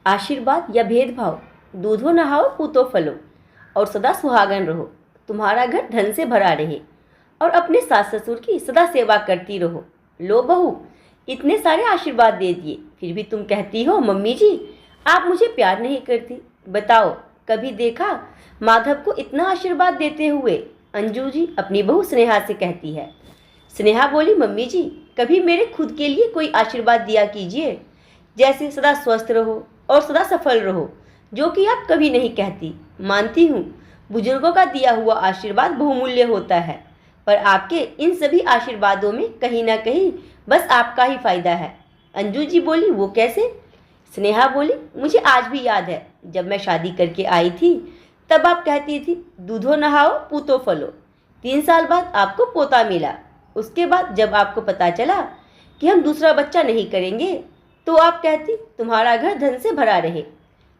आशीर्वाद या भेदभाव, दूधो नहाओ पूतो फलो, और सदा सुहागन रहो, तुम्हारा घर धन से भरा रहे, और अपने सास ससुर की सदा सेवा करती रहो। लो बहू, इतने सारे आशीर्वाद दे दिए, फिर भी तुम कहती हो मम्मी जी आप मुझे प्यार नहीं करती। बताओ, कभी देखा माधव को इतना आशीर्वाद देते हुए? अंजू जी अपनी बहू स्नेहा से कहती है। स्नेहा बोली, मम्मी जी कभी मेरे खुद के लिए कोई आशीर्वाद दिया कीजिए, जैसे सदा स्वस्थ रहो और सदा सफल रहो, जो कि आप कभी नहीं कहती। मानती हूँ बुजुर्गों का दिया हुआ आशीर्वाद बहुमूल्य होता है, पर आपके इन सभी आशीर्वादों में कहीं ना कहीं बस आपका ही फायदा है। अंजू जी बोली, वो कैसे? स्नेहा बोली, मुझे आज भी याद है, जब मैं शादी करके आई थी तब आप कहती थी दूधो नहाओ पूतो फलो। 3 साल बाद आपको पोता मिला। उसके बाद जब आपको पता चला कि हम दूसरा बच्चा नहीं करेंगे, तो आप कहती तुम्हारा घर धन से भरा रहे।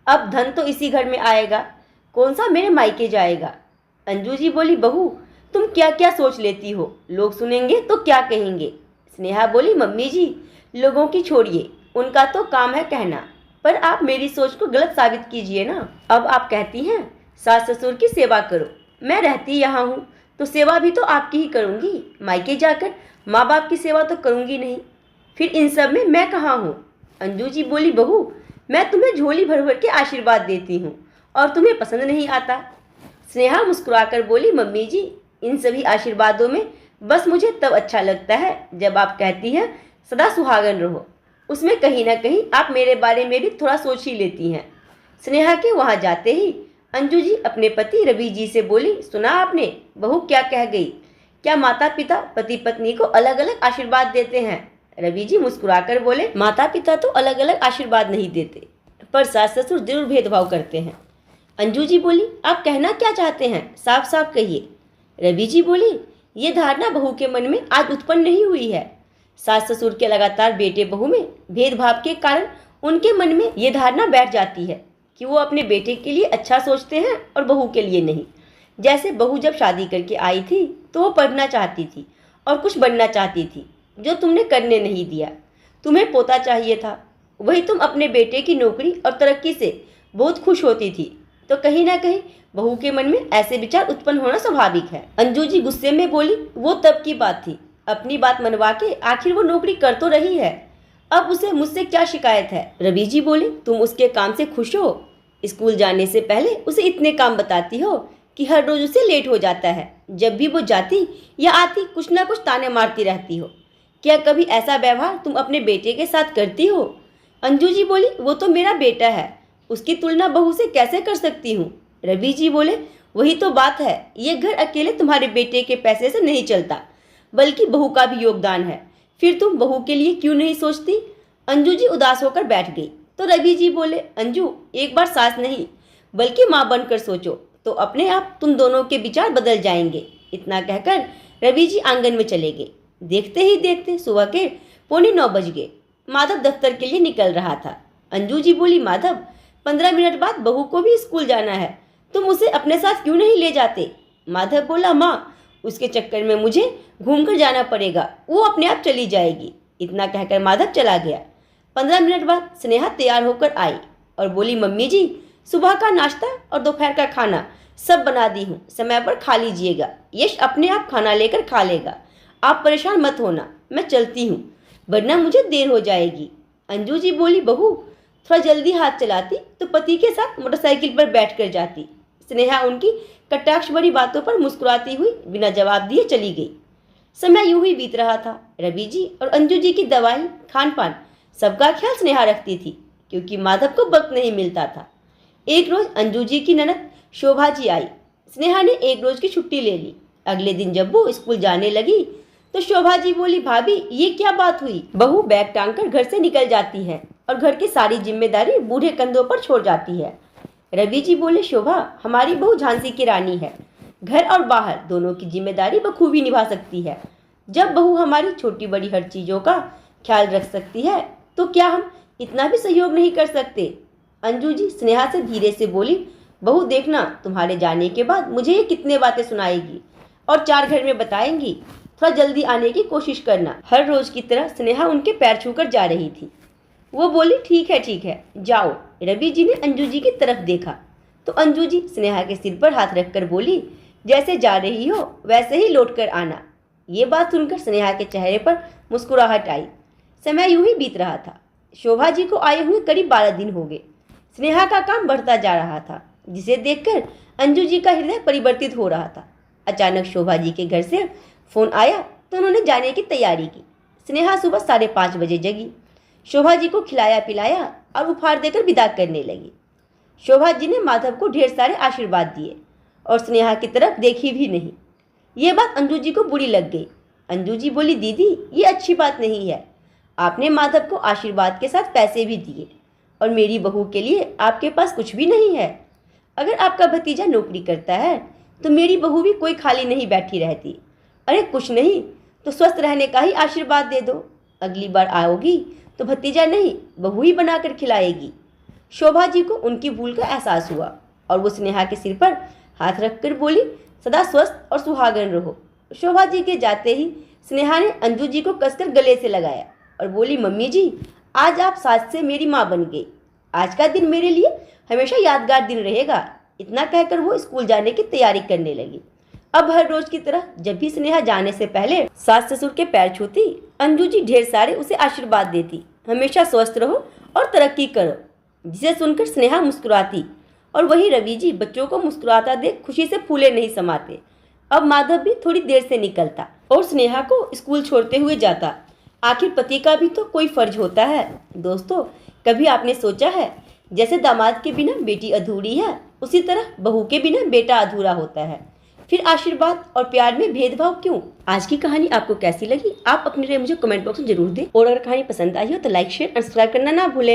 अब धन तो इसी घर में आएगा, कौन सा मेरे मायके जाएगा। अंजू जी बोली, बहू तुम क्या क्या सोच लेती हो, लोग सुनेंगे तो क्या कहेंगे। स्नेहा बोली, मम्मी जी लोगों की छोड़िए, उनका तो काम है कहना, पर आप मेरी सोच को गलत साबित कीजिए ना। अब आप कहती हैं सास ससुर की सेवा करो, मैं रहती यहाँ हूँ तो सेवा भी तो आपकी ही करूँगी, मायके जाकर माँ बाप की सेवा तो करूँगी नहीं, फिर इन सब में मैं कहाँ हूँ। अंजू जी बोली, बहू मैं तुम्हें झोली भर भर के आशीर्वाद देती हूँ और तुम्हें पसंद नहीं आता। स्नेहा मुस्कुराकर बोली, मम्मी जी इन सभी आशीर्वादों में बस मुझे तब अच्छा लगता है जब आप कहती हैं सदा सुहागन रहो, उसमें कहीं ना कहीं आप मेरे बारे में भी थोड़ा सोच ही लेती हैं। स्नेहा के वहाँ जाते ही अंजू जी अपने पति रवि जी से बोली, सुना आपने बहू क्या कह गई? क्या माता पिता पति पत्नी को अलग अलग आशीर्वाद देते हैं? रवि जी मुस्कुराकर बोले, माता पिता तो अलग अलग आशीर्वाद नहीं देते, पर सास ससुर जरूर भेदभाव करते हैं। अंजू जी बोली, आप कहना क्या चाहते हैं, साफ साफ कहिए। रवि जी बोली, ये धारणा बहू के मन में आज उत्पन्न नहीं हुई है। सास ससुर के लगातार बेटे बहू में भेदभाव के कारण उनके मन में ये धारणा बैठ जाती है कि वो अपने बेटे के लिए अच्छा सोचते हैं और बहू के लिए नहीं। जैसे बहू जब शादी करके आई थी तो वो पढ़ना चाहती थी और कुछ बनना चाहती थी, जो तुमने करने नहीं दिया। तुम्हें पोता चाहिए था, वही तुम अपने बेटे की नौकरी और तरक्की से बहुत खुश होती थी, तो कहीं ना कहीं बहू के मन में ऐसे विचार उत्पन्न होना स्वाभाविक है। अंजू जी गुस्से में बोली, वो तब की बात थी, अपनी बात मनवा के आखिर वो नौकरी कर तो रही है, अब उसे मुझसे क्या शिकायत है। रवि जी बोले, तुम उसके काम से खुश हो? स्कूल जाने से पहले उसे इतने काम बताती हो कि हर रोज उसे लेट हो जाता है, जब भी वो जाती या आती कुछ ना कुछ ताने मारती रहती हो। क्या कभी ऐसा व्यवहार तुम अपने बेटे के साथ करती हो? अंजू जी बोली, वो तो मेरा बेटा है, उसकी तुलना बहू से कैसे कर सकती हूँ। रवि जी बोले, वही तो बात है, ये घर अकेले तुम्हारे बेटे के पैसे से नहीं चलता, बल्कि बहू का भी योगदान है, फिर तुम बहू के लिए क्यों नहीं सोचती। अंजू जी उदास होकर बैठ गई तो रवि जी बोले, अंजू एक बार सास नहीं बल्कि माँ बनकर सोचो, तो अपने आप तुम दोनों के विचार बदल जाएंगे। इतना कहकर रवि जी आंगन में चले गए। देखते ही देखते सुबह के 8:45 बज गए। माधव दफ्तर के लिए निकल रहा था। अंजू जी बोली, माधव 15 मिनट बाद बहू को भी स्कूल जाना है, तुम उसे अपने साथ क्यों नहीं ले जाते? माधव बोला, माँ उसके चक्कर में मुझे घूमकर जाना पड़ेगा, वो अपने आप चली जाएगी। इतना कहकर माधव चला गया। 15 मिनट बाद स्नेहा तैयार होकर आई और बोली, मम्मी जी सुबह का नाश्ता और दोपहर का खाना सब बना दी हूँ, समय पर खा लीजिएगा। यश अपने आप खाना लेकर खा लेगा, आप परेशान मत होना, मैं चलती हूँ वरना मुझे देर हो जाएगी। अंजू जी बोली, बहू थोड़ा जल्दी हाथ चलाती तो पति के साथ मोटरसाइकिल पर बैठ कर जाती। स्नेहा उनकी कटाक्ष भरी बातों पर मुस्कुराती हुई बिना जवाब दिए चली गई। समय यूं ही बीत रहा था। रवि जी और अंजू जी की दवाई, खान पान सबका ख्याल स्नेहा रखती थी, क्योंकि माधव को वक्त नहीं मिलता था। एक रोज अंजू जी की ननद शोभा जी आई। स्नेहा ने एक रोज की छुट्टी ले ली। अगले दिन जब वो स्कूल जाने लगी तो शोभा जी बोली, भाभी ये क्या बात हुई? बहू बैग टांग कर घर से निकल जाती है और घर की सारी जिम्मेदारी बूढ़े कंधों पर छोड़ जाती है। रवि जी बोले, शोभा हमारी बहू झांसी की रानी है, घर और बाहर दोनों की जिम्मेदारी बखूबी निभा सकती है। जब बहू हमारी छोटी बड़ी हर चीजों का ख्याल रख सकती है तो क्या हम इतना भी सहयोग नहीं कर सकते? अंजू जी स्नेहा से धीरे से बोली, बहू देखना तुम्हारे जाने के बाद मुझे ये कितने बातें सुनाएगी और 4 घर में बताएंगी, थोड़ा जल्दी आने की कोशिश करना। हर रोज की तरह स्नेहा उनके पैर छूकर जा रही थी। वो बोली, ठीक है जाओ। रवि जी ने अंजू जी की तरफ देखा तो अंजू जी स्नेहा के सिर पर हाथ रखकर बोली, जैसे जा रही हो वैसे ही लौट कर आना। ये बात सुनकर स्नेहा के चेहरे पर मुस्कुराहट आई। समय यूं ही बीत रहा था। शोभा जी को आए हुए करीब 12 दिन हो गए। स्नेहा का काम बढ़ता जा रहा था, जिसे देखकर अंजू जी का हृदय परिवर्तित हो रहा था। अचानक शोभा जी के घर से फोन आया तो उन्होंने जाने की तैयारी की। स्नेहा सुबह 5:30 बजे जगी, शोभा जी को खिलाया पिलाया और उपहार देकर विदा करने लगी। शोभा जी ने माधव को ढेर सारे आशीर्वाद दिए और स्नेहा की तरफ देखी भी नहीं। ये बात अंजू जी को बुरी लग गई। अंजू जी बोली, दीदी ये अच्छी बात नहीं है। आपने माधव को आशीर्वाद के साथ पैसे भी दिए और मेरी बहू के लिए आपके पास कुछ भी नहीं है। अगर आपका भतीजा नौकरी करता है तो मेरी बहू भी कोई खाली नहीं बैठी रहती। अरे कुछ नहीं तो स्वस्थ रहने का ही आशीर्वाद दे दो। अगली बार आओगी तो भतीजा नहीं बहू ही बनाकर खिलाएगी। शोभा जी को उनकी भूल का एहसास हुआ और वो स्नेहा के सिर पर हाथ रखकर बोली, सदा स्वस्थ और सुहागन रहो। शोभा जी के जाते ही स्नेहा ने अंजू जी को कसकर गले से लगाया और बोली, मम्मी जी आज आप सास से मेरी माँ बन गई। आज का दिन मेरे लिए हमेशा यादगार दिन रहेगा। इतना कहकर वो स्कूल जाने की तैयारी करने लगी। अब हर रोज की तरह जब भी स्नेहा जाने से पहले सास ससुर के पैर छूती, अंजू जी ढेर सारे उसे आशीर्वाद देती, हमेशा स्वस्थ रहो और तरक्की करो। जिसे सुनकर स्नेहा मुस्कुराती और वही रवि जी बच्चों को मुस्कुराता देख खुशी से फूले नहीं समाते। अब माधव भी थोड़ी देर से निकलता और स्नेहा को स्कूल छोड़ते हुए जाता। आखिर पति का भी तो कोई फर्ज होता है। दोस्तों, कभी आपने सोचा है जैसे दामाद के बिना बेटी अधूरी है, उसी तरह बहू के बिना बेटा अधूरा होता है। फिर आशीर्वाद और प्यार में भेदभाव क्यों? आज की कहानी आपको कैसी लगी? आप अपनी राय मुझे कमेंट बॉक्स में जरूर दें और अगर कहानी पसंद आई हो तो लाइक शेयर और सब्सक्राइब करना ना भूलें।